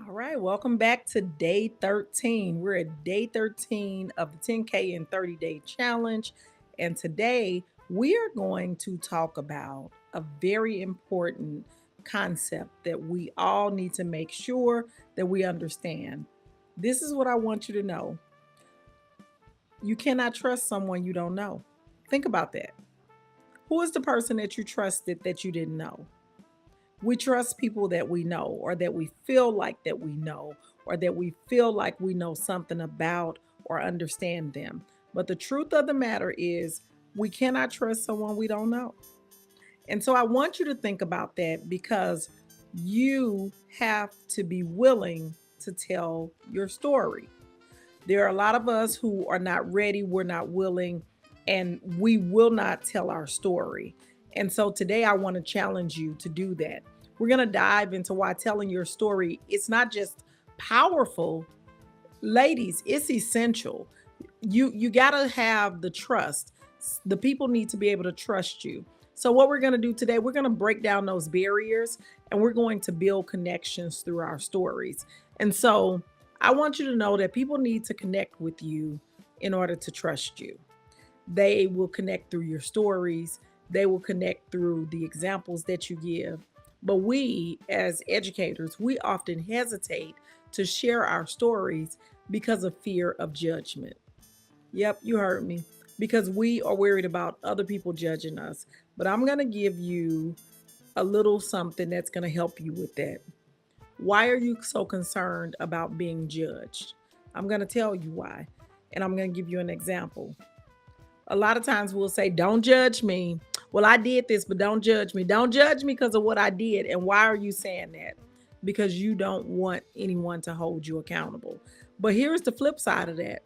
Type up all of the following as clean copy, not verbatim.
All right, welcome back to day 13. We're at day 13 of the 10K in 30-day challenge. And today we are going to talk about a very important concept that we all need to make sure that we understand. This is what I want you to know. You cannot trust someone you don't know. Think about that. Who is the person that you trusted that you didn't know? We trust people that we know or that we feel like that we know or that we feel like we know something about or understand them. But the truth of the matter is we cannot trust someone we don't know. And so I want you to think about that because you have to be willing to tell your story. There are a lot of us who are not ready, we're not willing, and we will not tell our story. And so today I want to challenge you to do that. We're going to dive into why telling your story, it's not just powerful, ladies, it's essential. You got to have the trust. The people need to be able to trust you. So what we're going to do today, we're going to break down those barriers and we're going to build connections through our stories. And so I want you to know that people need to connect with you in order to trust you. They will connect through your stories, they will connect through the examples that you give. But we, as educators, we often hesitate to share our stories because of fear of judgment. Yep, you heard me. Because we are worried about other people judging us. But I'm going to give you a little something that's going to help you with that. Why are you so concerned about being judged? I'm going to tell you why. And I'm going to give you an example. A lot of times we'll say, don't judge me. Well, I did this, but don't judge me. Don't judge me because of what I did. And why are you saying that? Because you don't want anyone to hold you accountable. But here's the flip side of that.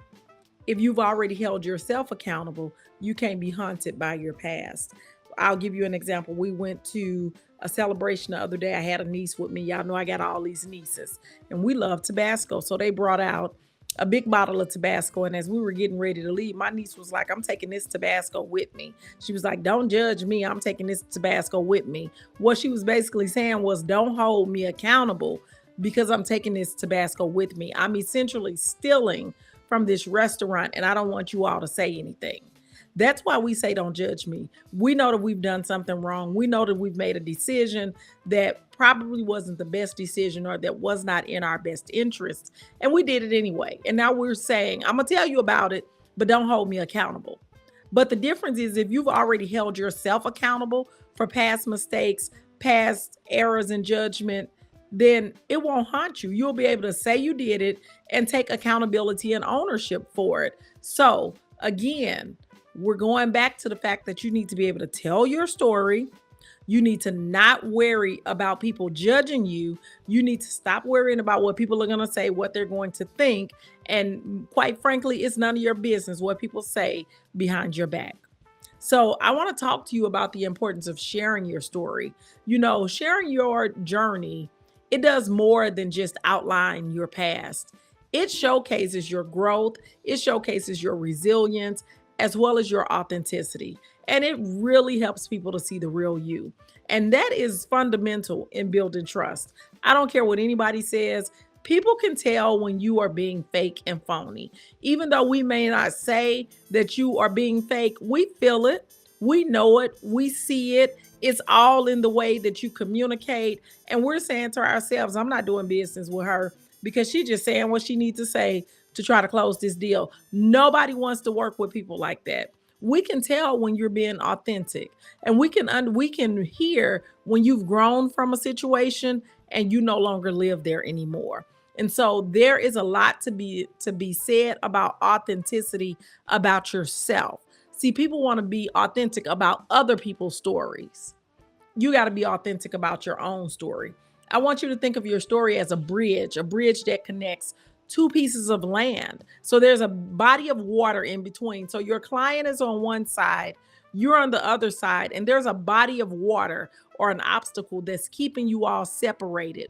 If you've already held yourself accountable, you can't be haunted by your past. I'll give you an example. We went to a celebration the other day. I had a niece with me. Y'all know I got all these nieces, and we love Tabasco. So they brought out a big bottle of Tabasco. And as we were getting ready to leave, my niece was like, I'm taking this Tabasco with me. She was like, don't judge me. I'm taking this Tabasco with me. What she was basically saying was, don't hold me accountable because I'm taking this Tabasco with me. I'm essentially stealing from this restaurant and I don't want you all to say anything. That's why we say don't judge me. We know that we've done something wrong. We know that we've made a decision that probably wasn't the best decision or that was not in our best interest. And we did it anyway. And now we're saying, I'm going to tell you about it, but don't hold me accountable. But the difference is if you've already held yourself accountable for past mistakes, past errors in judgment, then it won't haunt you. You'll be able to say you did it and take accountability and ownership for it. So again, we're going back to the fact that you need to be able to tell your story. You need to not worry about people judging you. You need to stop worrying about what people are going to say, what they're going to think. And quite frankly, it's none of your business what people say behind your back. So I want to talk to you about the importance of sharing your story. You know, sharing your journey, it does more than just outline your past. It showcases your growth, it showcases your resilience, as well as your authenticity. And it really helps people to see the real you. And that is fundamental in building trust. I don't care what anybody says. People can tell when you are being fake and phony. Even though we may not say that you are being fake, we feel it, we know it, we see it. It's all in the way that you communicate. And we're saying to ourselves, I'm not doing business with her because she's just saying what she needs to say to try to close this deal. Nobody wants to work with people like that. We can tell when you're being authentic, and we can hear when you've grown from a situation and you no longer live there anymore. And so there is a lot to be said about authenticity about yourself. See, people want to be authentic about other people's stories. You got to be authentic about your own story. I want you to think of your story as a bridge that connects two pieces of land. So there's a body of water in between. So your client is on one side, you're on the other side, and there's a body of water or an obstacle that's keeping you all separated.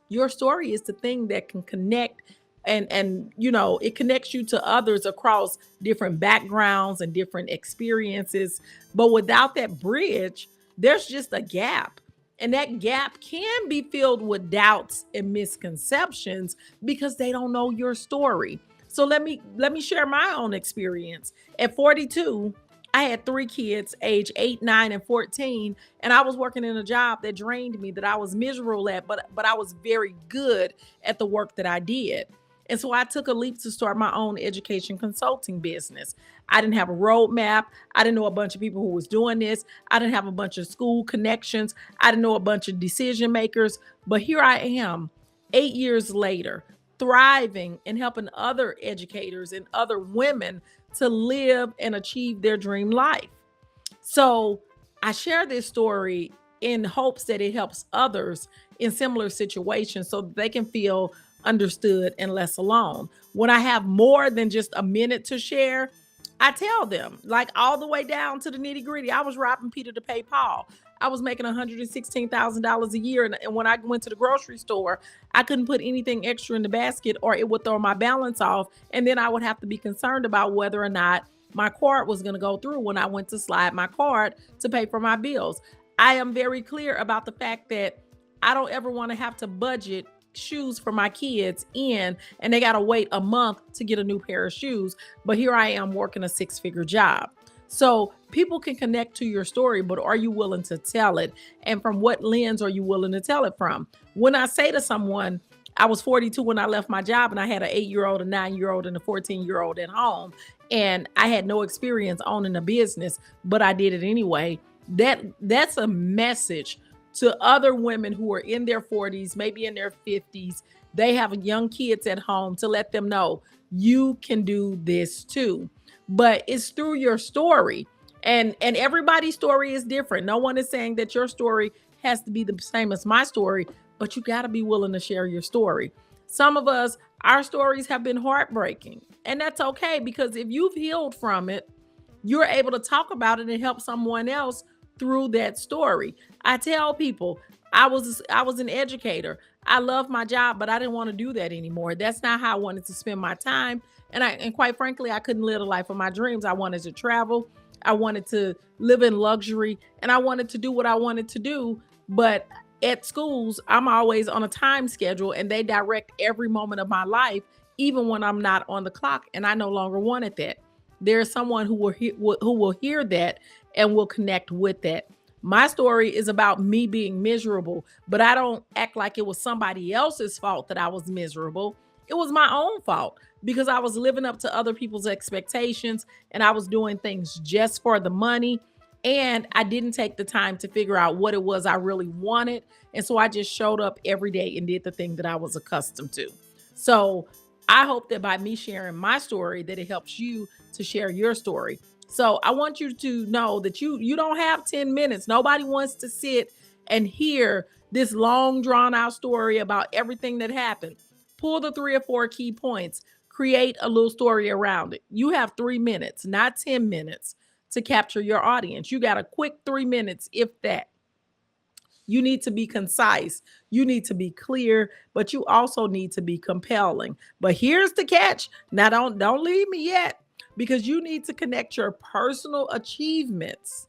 Your story is the thing that can connect and you know, it connects you to others across different backgrounds and different experiences. But without that bridge, there's just a gap. And that gap can be filled with doubts and misconceptions because they don't know your story. So let me share my own experience. At 42, I had 3 kids, age 8, 9, and 14, and I was working in a job that drained me, that I was miserable at, but I was very good at the work that I did. And so I took a leap to start my own education consulting business. I didn't have a roadmap. I didn't know a bunch of people who was doing this. I didn't have a bunch of school connections. I didn't know a bunch of decision makers. But here I am, 8 years later, thriving and helping other educators and other women to live and achieve their dream life. So I share this story in hopes that it helps others in similar situations so that they can feel understood and less alone. When I have more than just a minute to share, I tell them, like all the way down to the nitty gritty. I was robbing Peter to pay Paul. I was making $116,000 a year. And when I went to the grocery store, I couldn't put anything extra in the basket or it would throw my balance off. And then I would have to be concerned about whether or not my card was going to go through when I went to slide my card to pay for my bills. I am very clear about the fact that I don't ever want to have to budget shoes for my kids in and they got to wait a month to get a new pair of shoes. But here I am working a 6-figure job. So people can connect to your story, but are you willing to tell it? And from what lens are you willing to tell it from? When I say to someone, I was 42 when I left my job and I had an 8-year-old, a 9-year-old, and a 14-year-old at home. And I had no experience owning a business, but I did it anyway. That's a message to other women who are in their 40s, maybe in their 50s. They have young kids at home to let them know you can do this too. But it's through your story. And everybody's story is different. No one is saying that your story has to be the same as my story, but you got to be willing to share your story. Some of us, our stories have been heartbreaking, and that's okay because if you've healed from it, you're able to talk about it and help someone else through that story. I tell people, I was an educator. I love my job, but I didn't want to do that anymore. That's not how I wanted to spend my time. And quite frankly, I couldn't live the life of my dreams. I wanted to travel. I wanted to live in luxury and I wanted to do what I wanted to do. But at schools, I'm always on a time schedule and they direct every moment of my life, even when I'm not on the clock. And I no longer wanted that. There's someone who will hear that and will connect with that. My story is about me being miserable, but I don't act like it was somebody else's fault that I was miserable. It was my own fault because I was living up to other people's expectations and I was doing things just for the money. And I didn't take the time to figure out what it was I really wanted. And so I just showed up every day and did the thing that I was accustomed to. So I hope that by me sharing my story, that it helps you to share your story. So I want you to know that you don't have 10 minutes. Nobody wants to sit and hear this long drawn out story about everything that happened. Pull the 3 or 4 key points, create a little story around it. You have 3 minutes, not 10 minutes to capture your audience. You got a quick 3 minutes, if that. You need to be concise. You need to be clear, but you also need to be compelling. But here's the catch. Now don't leave me yet because you need to connect your personal achievements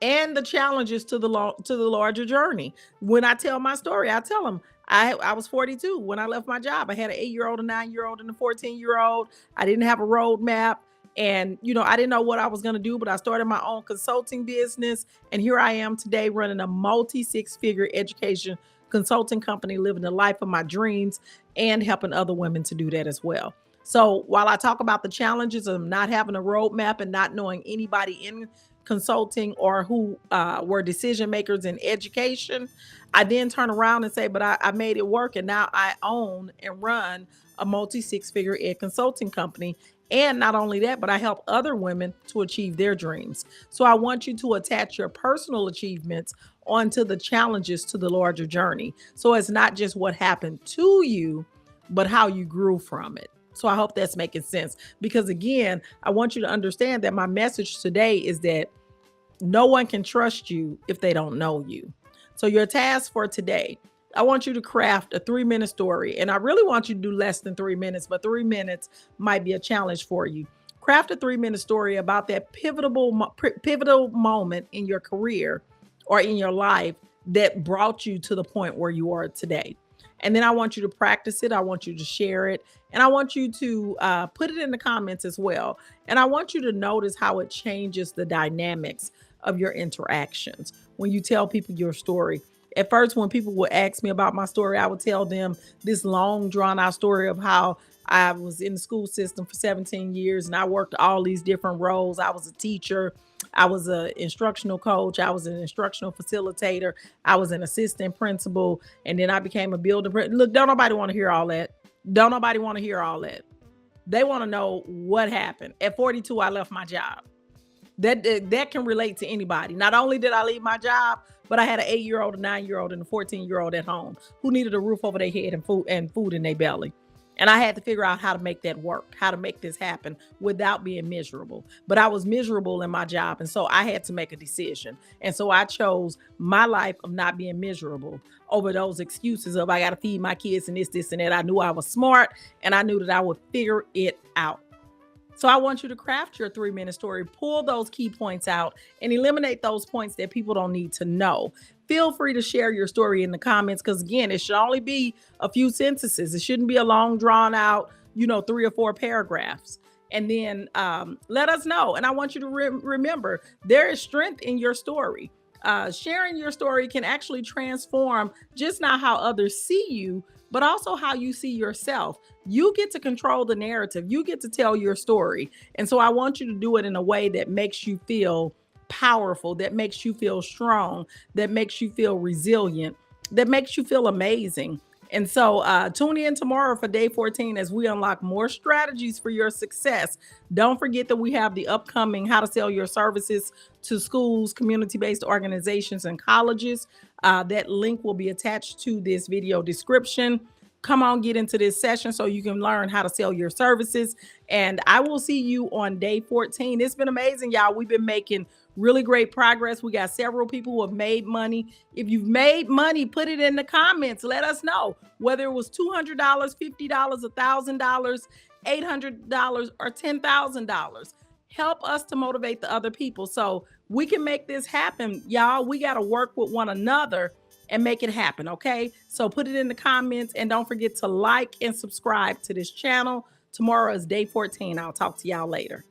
and the challenges to the larger journey. When I tell my story, I tell them I was 42 when I left my job. I had an 8-year-old, a 9-year-old, and a 14-year-old. I didn't have a roadmap. And, I didn't know what I was going to do, but I started my own consulting business. And here I am today running a multi-6-figure education consulting company, living the life of my dreams and helping other women to do that as well. So while I talk about the challenges of not having a roadmap and not knowing anybody in consulting or who were decision makers in education, I then turn around and say, but I made it work. And now I own and run a multi-6-figure ed consulting company. And not only that, but I help other women to achieve their dreams. So I want you to attach your personal achievements onto the challenges to the larger journey. So it's not just what happened to you, but how you grew from it. So I hope that's making sense. Because again, I want you to understand that my message today is that no one can trust you if they don't know you. So your task for today, I want you to craft a 3-minute story. And I really want you to do less than 3 minutes, but 3 minutes might be a challenge for you. Craft a 3-minute story about that pivotal moment in your career or in your life that brought you to the point where you are today. And then I want you to practice it. I want you to share it. And I want you to put it in the comments as well. And I want you to notice how it changes the dynamics of your interactions when you tell people your story. At first, when people would ask me about my story, I would tell them this long, drawn out story of how I was in the school system for 17 years and I worked all these different roles. I was a teacher, I was an instructional coach, I was an instructional facilitator, I was an assistant principal, and then I became a building. Look, don't nobody want to hear all that. Don't nobody want to hear all that. They want to know what happened. At 42, I left my job. That can relate to anybody. Not only did I leave my job, but I had an 8-year-old, a 9-year-old, and a 14-year-old at home who needed a roof over their head and food in their belly. And I had to figure out how to make that work, how to make this happen without being miserable. But I was miserable in my job. And so I had to make a decision. And so I chose my life of not being miserable over those excuses of I got to feed my kids and this, and that. I knew I was smart and I knew that I would figure it out. So I want you to craft your 3-minute story, pull those key points out and eliminate those points that people don't need to know. Feel free to share your story in the comments because, again, it should only be a few sentences. It shouldn't be a long, drawn out, 3 or 4 paragraphs. And then let us know. And I want you to remember there is strength in your story. Sharing your story can actually transform just not how others see you, but also how you see yourself. You get to control the narrative. You get to tell your story. And so I want you to do it in a way that makes you feel powerful, that makes you feel strong, that makes you feel resilient, that makes you feel amazing. And so tune in tomorrow for day 14 as we unlock more strategies for your success. Don't forget that we have the upcoming How to Sell Your Services to Schools, Community-Based Organizations, and Colleges. That link will be attached to this video description. Come on, get into this session so you can learn how to sell your services. And I will see you on day 14. It's been amazing, y'all. We've been making really great progress. We got several people who have made money. If you've made money, put it in the comments. Let us know whether it was $200, $50, $1,000, $800, or $10,000. Help us to motivate the other people so we can make this happen, y'all. We got to work with one another and make it happen, okay? So put it in the comments and don't forget to like and subscribe to this channel. Tomorrow is day 14. I'll talk to y'all later.